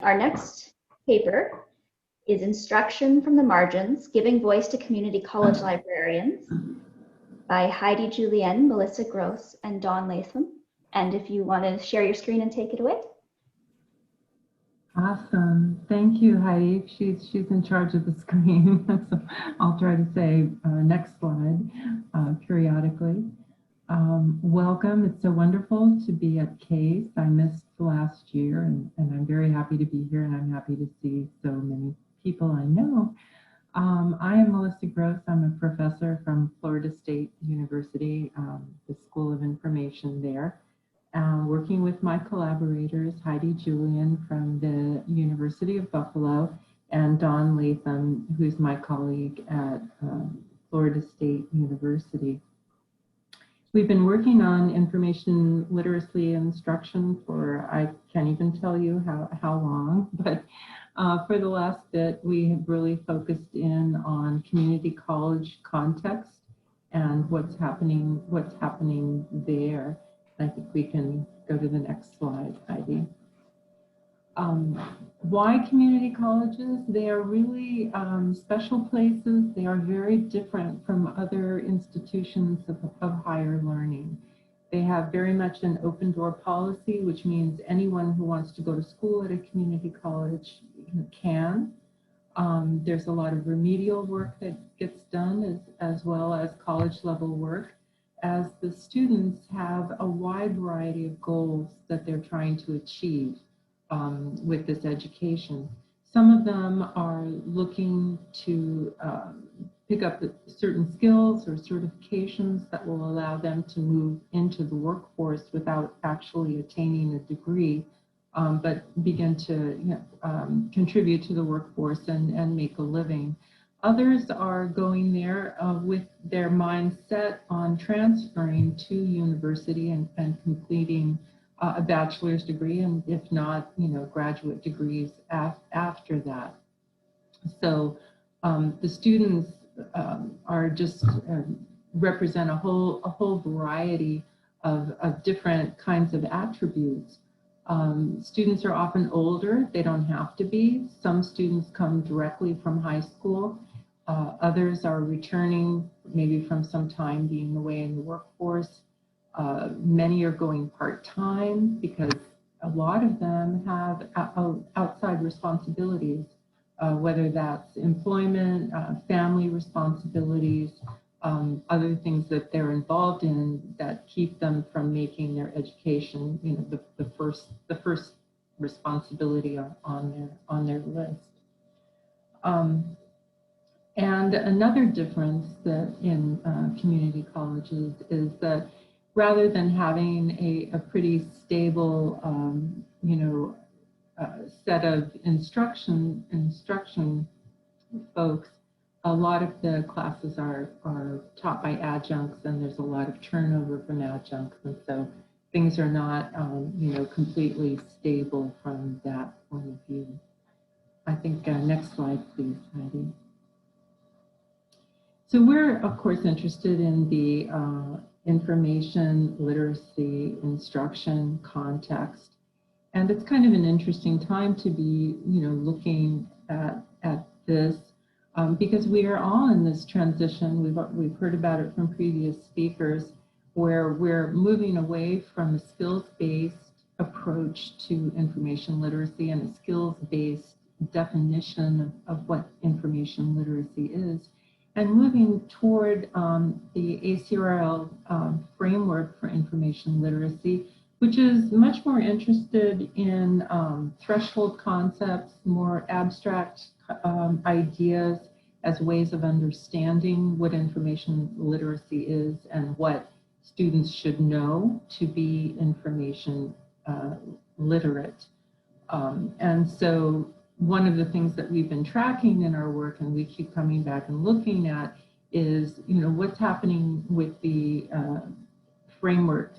Our next paper is Instruction from the Margins, Giving Voice to Community College Librarians by Heidi Julienne, Melissa Gross, and Dawn Latham. And if you want to share your screen and take it away. Awesome. Thank you, Heidi. She's in charge of the screen. So I'll try to say next slide periodically. Welcome. It's so wonderful to be at CAIS. I missed last year, and I'm very happy to be here, and I'm happy to see so many people I know. I am Melissa Gross. I'm a professor from Florida State University, the School of Information there. Working with my collaborators, Heidi Julienne from the University of Buffalo, and Dawn Latham, who's my colleague at Florida State University. We've been working on information literacy instruction for, I can't even tell you how long, but for the last bit, we have really focused in on community college context and what's happening there. I think we can go to the next slide, Heidi. Why community colleges? They are really special places. They are very different from other institutions of higher learning. They have very much an open door policy, which means anyone who wants to go to school at a community college can. There's a lot of remedial work that gets done as well as college level work, as the students have a wide variety of goals that they're trying to achieve with this education. Some of them are looking to pick up certain skills or certifications that will allow them to move into the workforce without actually attaining a degree, but begin to contribute to the workforce and make a living. Others are going there with their mindset on transferring to university and completing a bachelor's degree, and if not, graduate degrees after that. So the students are just represent a whole variety of different kinds of attributes. Students are often older. They don't have to be. Some students come directly from high school. Others are returning maybe from some time being away in the workforce. Many are going part-time because a lot of them have outside responsibilities, whether that's employment, family responsibilities, other things that they're involved in that keep them from making their education, the first responsibility on their list. And another difference that in community colleges is that rather than having a pretty stable, set of instruction folks, a lot of the classes are taught by adjuncts, and there's a lot of turnover from adjuncts, and so things are not, completely stable from that point of view. I think next slide, please, Heidi. So we're, of course, interested in the information literacy instruction context. And it's kind of an interesting time to be, looking at this because we are all in this transition. We've heard about it from previous speakers, where we're moving away from a skills-based approach to information literacy and a skills-based definition of what information literacy is, and moving toward the ACRL framework for information literacy, which is much more interested in threshold concepts, more abstract ideas as ways of understanding what information literacy is and what students should know to be information literate. And so one of the things that we've been tracking in our work, and we keep coming back and looking at, is what's happening with the framework.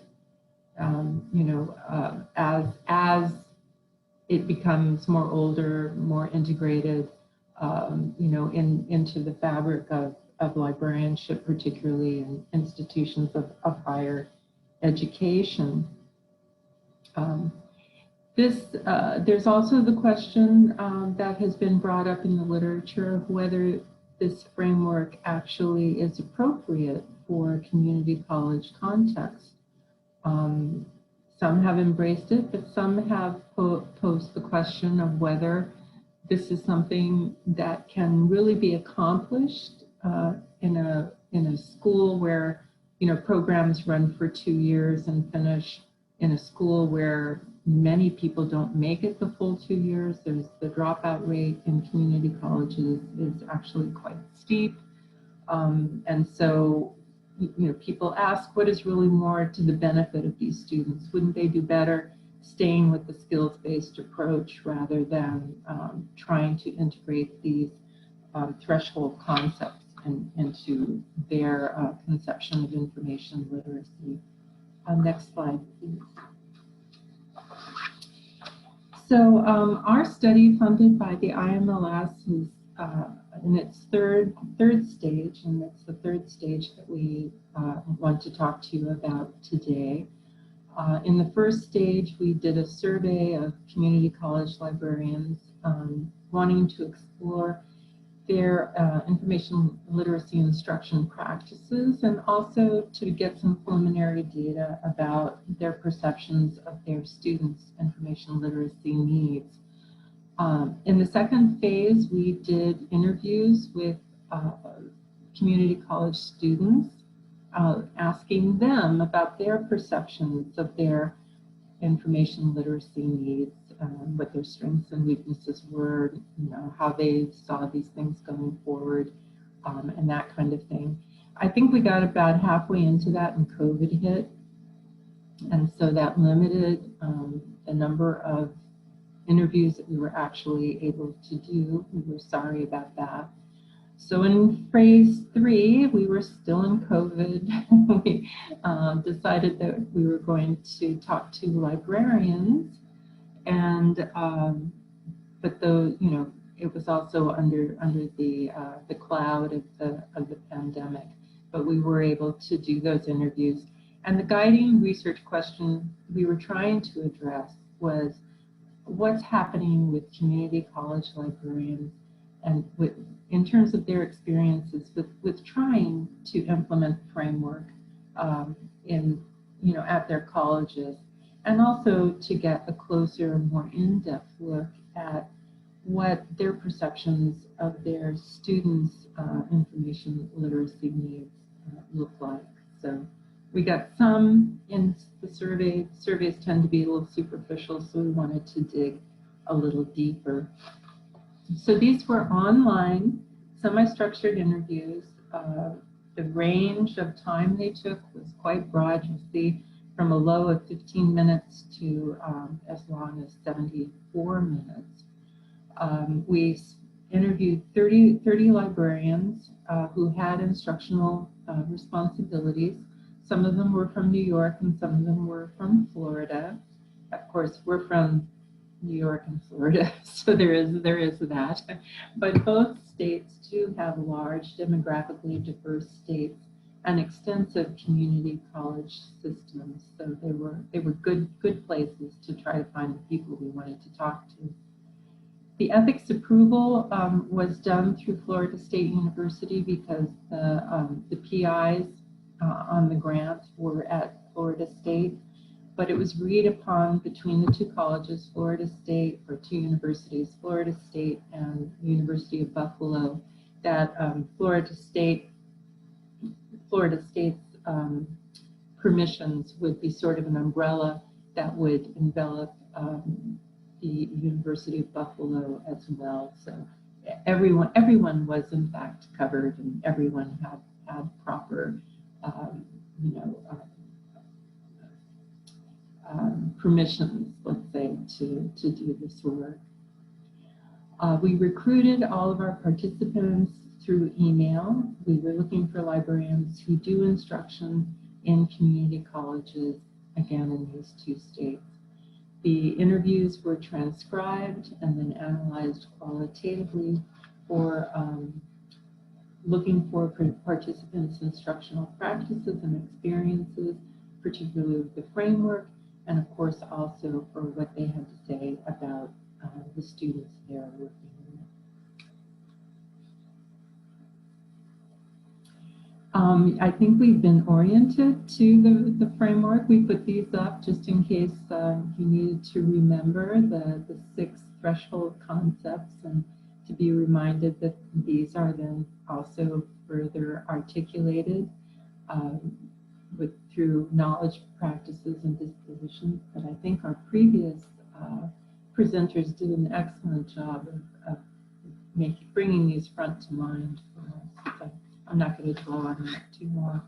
As it becomes more older, more integrated, into the fabric of librarianship, particularly in institutions of higher education. There's also the question that has been brought up in the literature of whether this framework actually is appropriate for community college context. Some have embraced it, but some have posed the question of whether this is something that can really be accomplished in a school where, you know, programs run for 2 years and finish, in a school where many people don't make it the full 2 years. There's the dropout rate in community colleges is actually quite steep. And so, you know, people ask, what is really more to the benefit of these students? Wouldn't they do better staying with the skills-based approach rather than trying to integrate these threshold concepts into their conception of information literacy? Next slide, please. So our study, funded by the IMLS, is in its third stage, and it's the third stage that we want to talk to you about today. In the first stage, we did a survey of community college librarians wanting to explore their information literacy instruction practices, and also to get some preliminary data about their perceptions of their students' information literacy needs. In the second phase, we did interviews with community college students, asking them about their perceptions of their information literacy needs, what their strengths and weaknesses were, you know, how they saw these things going forward, and that kind of thing. I think we got about halfway into that and COVID hit, and so that limited the number of interviews that we were actually able to do. We were sorry about that. So in phase 3, we were still in COVID. We decided that we were going to talk to librarians, and but though, you know, it was also under the cloud of the pandemic. But we were able to do those interviews, and the guiding research question we were trying to address was what's happening with community college librarians and in terms of their experiences with trying to implement the framework in, you know, at their colleges, and also to get a closer, more in-depth look at what their perceptions of their students' information literacy needs look like. So we got some in the survey. Surveys tend to be a little superficial, so we wanted to dig a little deeper. So these were online, semi-structured interviews. The range of time they took was quite broad. You see from a low of 15 minutes to as long as 74 minutes. We interviewed 30 librarians who had instructional responsibilities. Some of them were from New York and some of them were from Florida. Of course, we're from New York and Florida, so there is that. But both states do have large, demographically diverse states and extensive community college systems. So they were good places to try to find the people we wanted to talk to. The ethics approval was done through Florida State University because the PIs on the grant were at Florida State. But it was agreed upon between the two colleges, Florida State, or two universities, Florida State and University of Buffalo, that Florida State's permissions would be sort of an umbrella that would envelop the University of Buffalo as well. So everyone was in fact covered, and everyone had proper, permissions, let's say, to do this work. We recruited all of our participants through email. We were looking for librarians who do instruction in community colleges, again, in these two states. The interviews were transcribed and then analyzed qualitatively for looking for participants' instructional practices and experiences, particularly with the framework, and of course also for what they had to say about the students they're working with. I think we've been oriented to the framework. We put these up just in case you needed to remember the 6 threshold concepts, and to be reminded that these are then also further articulated through knowledge, practices, and dispositions. But I think our previous presenters did an excellent job of bringing these front to mind for us. So I'm not going to dwell on that too long.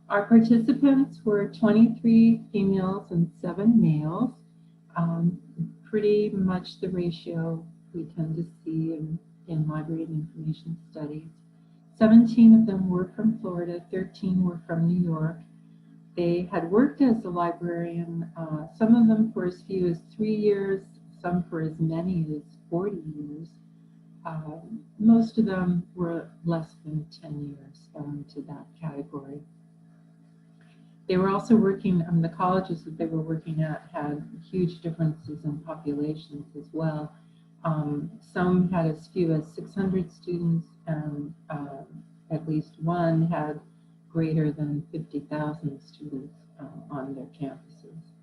Our participants were 23 females and 7 males, pretty much the ratio we tend to see in library and information studies. 17 of them were from Florida, 13 were from New York. They had worked as a librarian, some of them for as few as 3 years, some for as many as 40 years. Most of them were less than 10 years, fell into that category. They were also working, the colleges that they were working at had huge differences in populations as well. Some had as few as 600 students, and at least one had greater than 50,000 students on their campuses.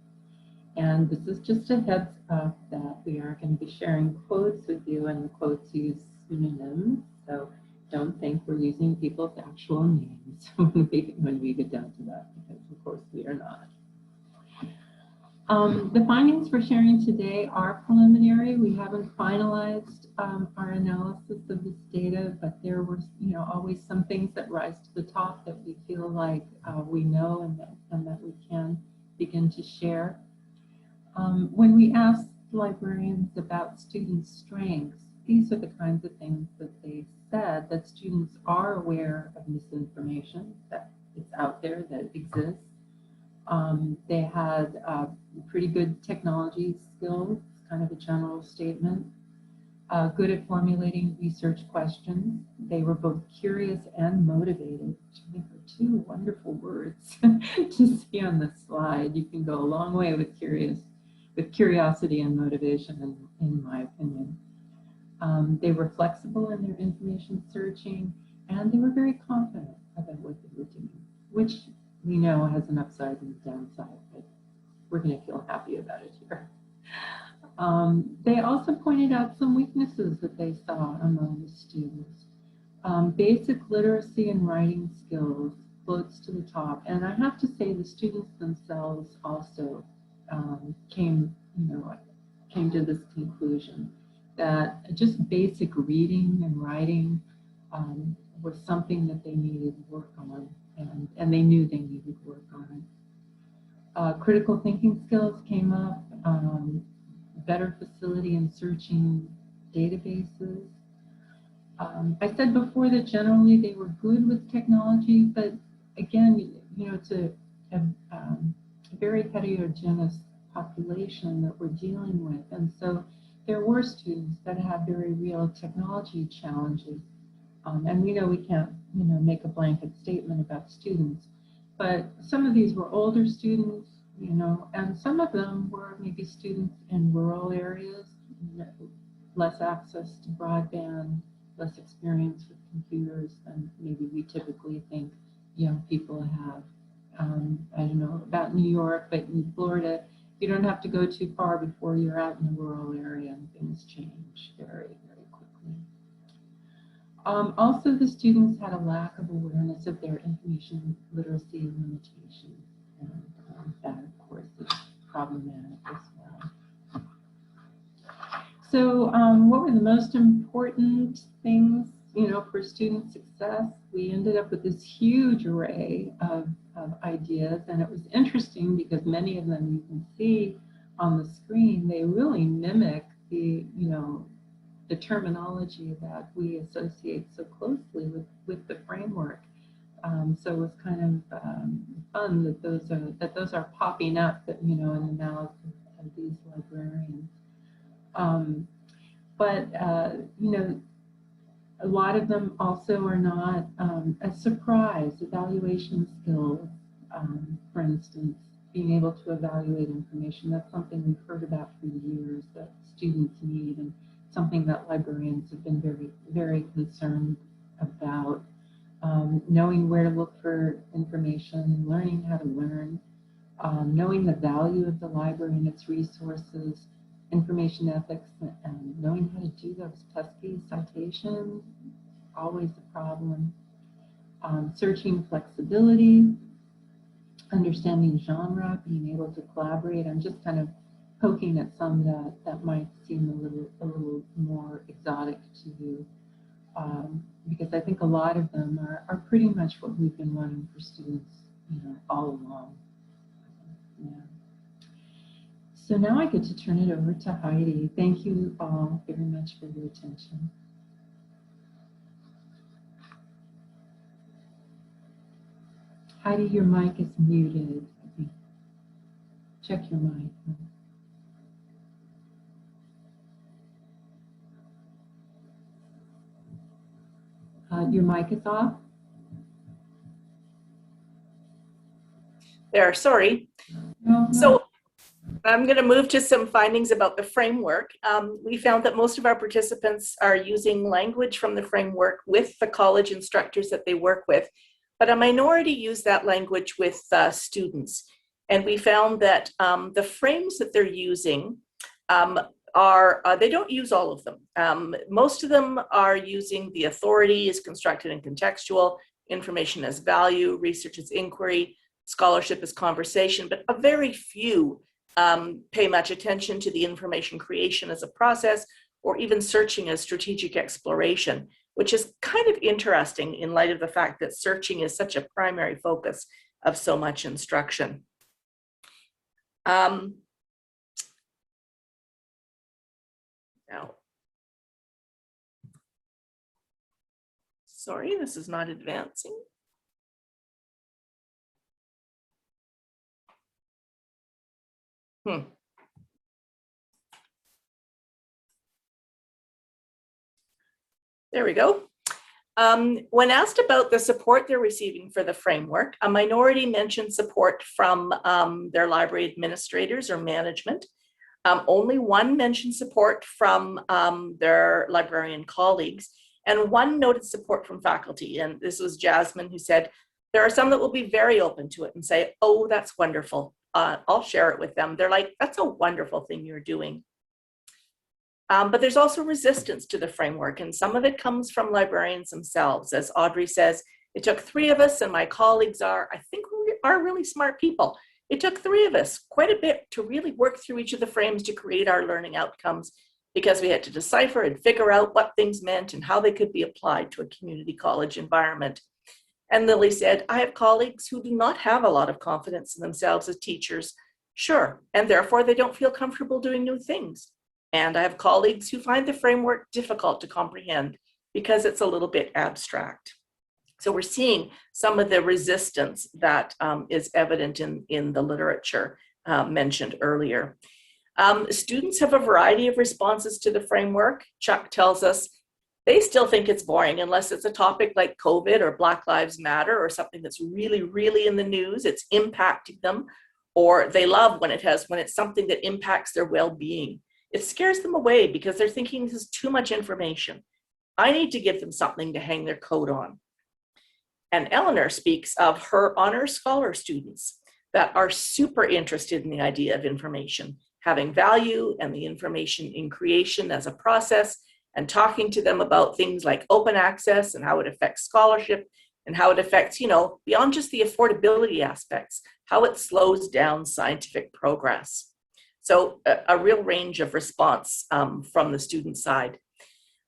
And this is just a heads up that we are going to be sharing quotes with you, and the quotes use pseudonyms, so don't think we're using people's actual names when we get down to that, because of course we are not. The findings we're sharing today are preliminary. We haven't finalized our analysis of this data, but there were always some things that rise to the top that we feel like we know and that we can begin to share. When we asked librarians about student strengths, these are the kinds of things that they said, that students are aware of misinformation, that it's out there, that it exists. They had pretty good technology skills, kind of a general statement, good at formulating research questions. They were both curious and motivated, which I think are 2 wonderful words to see on the slide. You can go a long way with curiosity and motivation, in my opinion. They were flexible in their information searching, and they were very confident about what they were doing, which we know has an upside and a downside, but we're going to feel happy about it here. They also pointed out some weaknesses that they saw among the students. Basic literacy and writing skills floats to the top, and I have to say the students themselves also came to this conclusion that just basic reading and writing was something that they needed work on, and they knew they needed work on. Critical thinking skills came up, better facility in searching databases. I said before that generally they were good with technology, but again, it's a very heterogeneous population that we're dealing with, and so there were students that had very real technology challenges, and we know we can't make a blanket statement about students, but some of these were older students, and some of them were maybe students in rural areas, less access to broadband, less experience with computers than maybe we typically think young people have. I don't know about New York, but in Florida, you don't have to go too far before you're out in a rural area, and things change very, very quickly. Also, the students had a lack of awareness of their information literacy limitations, and that, of course, is problematic as well. So what were the most important things, for student success? We ended up with this huge array of ideas, and it was interesting because many of them you can see on the screen, they really mimic the terminology that we associate so closely with the framework. So it was kind of fun that those are popping up, in the mouths of these librarians. But a lot of them also are not a surprise. Evaluation skills, for instance, being able to evaluate information. That's something we've heard about for years that students need, and something that librarians have been very, very concerned about. Knowing where to look for information, learning how to learn, knowing the value of the library and its resources, information ethics, and knowing how to do those pesky citations, always a problem. Searching flexibility, understanding genre, being able to collaborate. I'm just kind of poking at some that might seem a little more exotic to you, because I think a lot of them are pretty much what we've been running for students, all along. Yeah. So now I get to turn it over to Heidi. Thank you all very much for your attention. Heidi, your mic is muted. I think. Check your mic. Your mic is off. There, sorry. No. So I'm going to move to some findings about the framework. We found that most of our participants are using language from the framework with the college instructors that they work with, but a minority use that language with students. And we found that the frames that they're using they don't use all of them. Most of them are using the authority is constructed and contextual, information as value, research as inquiry, scholarship as conversation, but a very few pay much attention to the information creation as a process, or even searching as strategic exploration, which is kind of interesting in light of the fact that searching is such a primary focus of so much instruction. Now, sorry, this is not advancing. There we go. When asked about the support they're receiving for the framework, a minority mentioned support from their library administrators or management. Only one mentioned support from their librarian colleagues, and one noted support from faculty. And this was Jasmine, who said, there are some that will be very open to it and say, oh, that's wonderful. I'll share it with them. They're like, that's a wonderful thing you're doing. But there's also resistance to the framework, and some of it comes from librarians themselves. As Audrey says, it took 3 of us, and my colleagues I think we are really smart people. It took 3 of us quite a bit to really work through each of the frames to create our learning outcomes, because we had to decipher and figure out what things meant and how they could be applied to a community college environment. And Lily said, I have colleagues who do not have a lot of confidence in themselves as teachers, sure, and therefore they don't feel comfortable doing new things. And I have colleagues who find the framework difficult to comprehend because it's a little bit abstract. So we're seeing some of the resistance that is evident in the literature mentioned earlier. Students have a variety of responses to the framework. Chuck tells us they still think it's boring unless it's a topic like COVID or Black Lives Matter or something that's really, really in the news. It's impacting them, or they love when it's something that impacts their well-being. It scares them away because they're thinking this is too much information. I need to give them something to hang their coat on. And Eleanor speaks of her honors scholar students that are super interested in the idea of information, having value and the information in creation as a process, and talking to them about things like open access and how it affects scholarship and how it affects, beyond just the affordability aspects, how it slows down scientific progress. So a real range of response from the student side.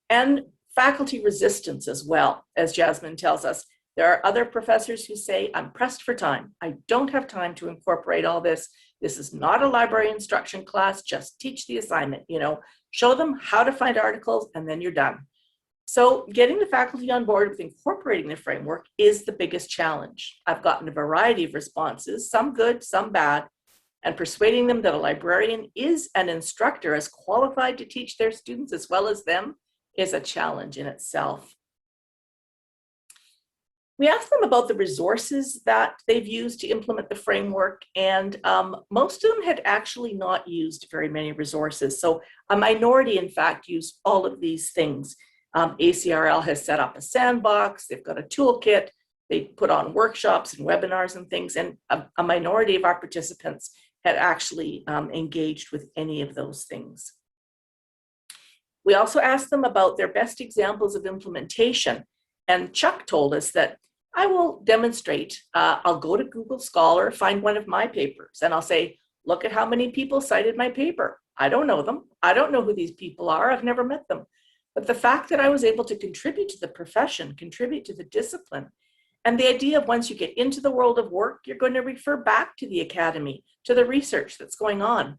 And faculty resistance as well, as Jasmine tells us. There are other professors who say, I'm pressed for time. I don't have time to incorporate all this. This is not a library instruction class, just teach the assignment, show them how to find articles and then you're done. So getting the faculty on board with incorporating the framework is the biggest challenge. I've gotten a variety of responses, some good, some bad, and persuading them that a librarian is an instructor as qualified to teach their students as well as them is a challenge in itself. We asked them about the resources that they've used to implement the framework, and most of them had actually not used very many resources. So a minority, in fact, used all of these things. ACRL has set up a sandbox, they've got a toolkit, they put on workshops and webinars and things, and a minority of our participants had actually engaged with any of those things. We also asked them about their best examples of implementation, and Chuck told us that I will demonstrate, I'll go to Google Scholar, find one of my papers, and I'll say, look at how many people cited my paper. I don't know them. I don't know who these people are. I've never met them. But the fact that I was able to contribute to the profession, contribute to the discipline, and the idea of once you get into the world of work, you're going to refer back to the academy, to the research that's going on.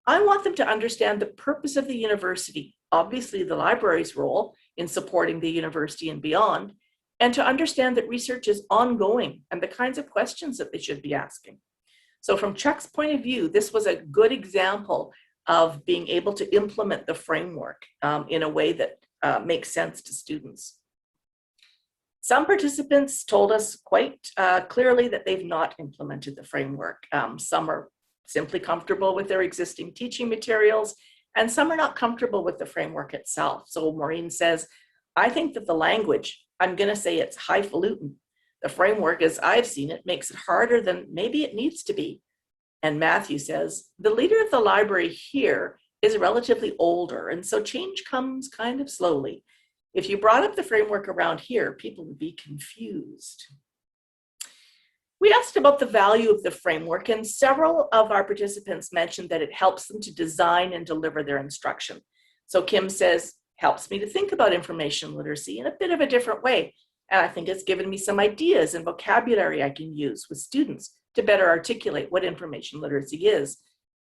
I want them to understand the purpose of the university, obviously the library's role in supporting the university and beyond, and to understand that research is ongoing and the kinds of questions that they should be asking. So from Chuck's point of view, this was a good example of being able to implement the framework in a way that makes sense to students. Some participants told us quite clearly that they've not implemented the framework. Some are simply comfortable with their existing teaching materials, and some are not comfortable with the framework itself. So Maureen says, I think that the language, I'm going to say it's highfalutin. The framework, as I've seen it, makes it harder than maybe it needs to be. And Matthew says, the leader of the library here is relatively older, and so change comes kind of slowly. If you brought up the framework around here, people would be confused. We asked about the value of the framework, and several of our participants mentioned that it helps them to design and deliver their instruction. So Kim says, helps me to think about information literacy in a bit of a different way. And I think it's given me some ideas and vocabulary I can use with students to better articulate what information literacy is.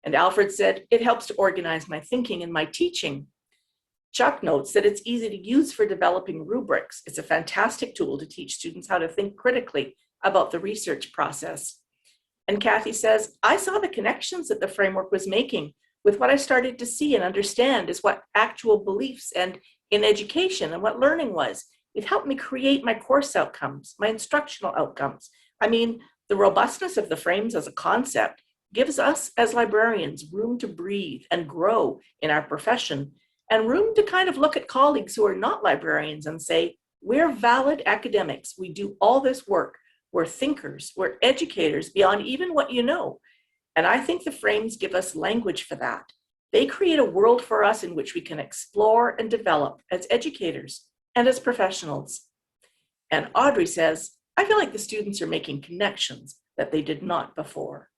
And Alfred said, it helps to organize my thinking and my teaching. Chuck notes that it's easy to use for developing rubrics. It's a fantastic tool to teach students how to think critically about the research process. And Kathy says, I saw the connections that the framework was making with what I started to see and understand is what actual beliefs and in education and what learning was. It helped me create my course outcomes, my instructional outcomes. I mean, the robustness of the frames as a concept gives us as librarians room to breathe and grow in our profession, and room to kind of look at colleagues who are not librarians and say, we're valid academics. We do all this work. We're thinkers. We're educators beyond even what you know. And I think the frames give us language for that. They create a world for us in which we can explore and develop as educators and as professionals. And Audrey says, I feel like the students are making connections that they did not before.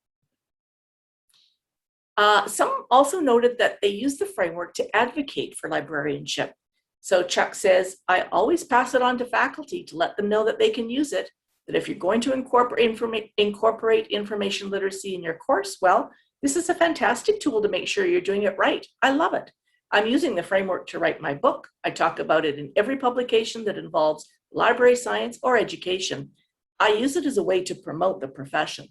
Some also noted that they use the framework to advocate for librarianship. So Chuck says, I always pass it on to faculty to let them know that they can use it, that if you're going to incorporate information literacy in your course, well, this is a fantastic tool to make sure you're doing it right. I love it. I'm using the framework to write my book. I talk about it in every publication that involves library science or education. I use it as a way to promote the profession.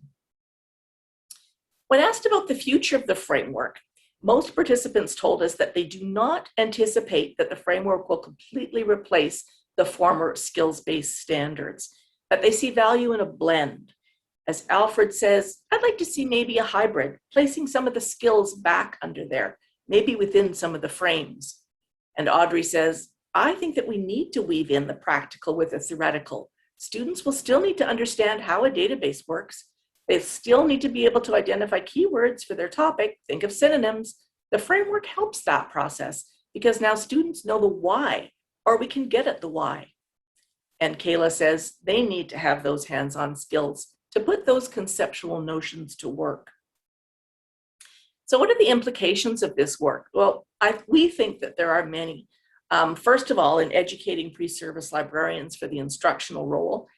When asked about the future of the framework, most participants told us that they do not anticipate that the framework will completely replace the former skills-based standards, that they see value in a blend. As Alfred says, I'd like to see maybe a hybrid, placing some of the skills back under there, maybe within some of the frames. And Audrey says, I think that we need to weave in the practical with the theoretical. Students will still need to understand how a database works. They still need to be able to identify keywords for their topic, think of synonyms. The framework helps that process because now students know the why, or we can get at the why. And Kayla says they need to have those hands-on skills to put those conceptual notions to work. So what are the implications of this work? Well, we think that there are many. First of all, in educating pre-service librarians for the instructional role,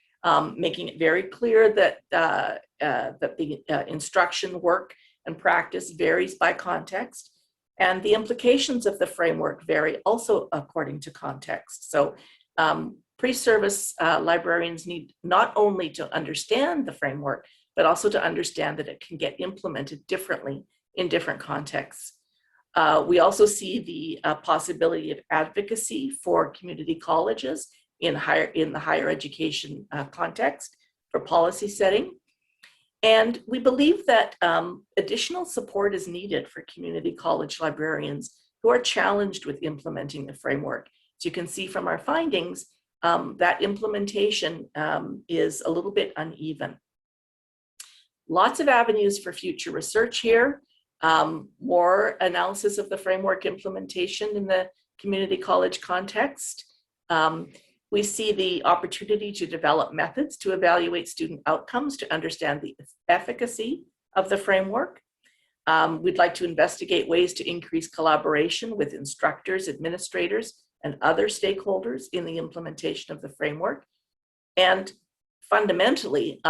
making it very clear that the instruction work and practice varies by context, and the implications of the framework vary also according to context. So pre-service librarians need not only to understand the framework, but also to understand that it can get implemented differently in different contexts. We also see the possibility of advocacy for community colleges in the higher education context for policy setting. And we believe that additional support is needed for community college librarians who are challenged with implementing the framework. As you can see from our findings, that implementation is a little bit uneven. Lots of avenues for future research here, more analysis of the framework implementation in the community college context. We see the opportunity to develop methods to evaluate student outcomes to understand the efficacy of the framework. We'd like to investigate ways to increase collaboration with instructors, administrators, and other stakeholders in the implementation of the framework. And fundamentally,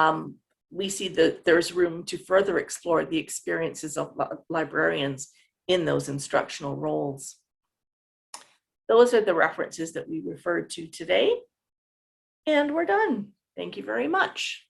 we see that there's room to further explore the experiences of librarians in those instructional roles. Those are the references that we referred to today, and we're done. Thank you very much.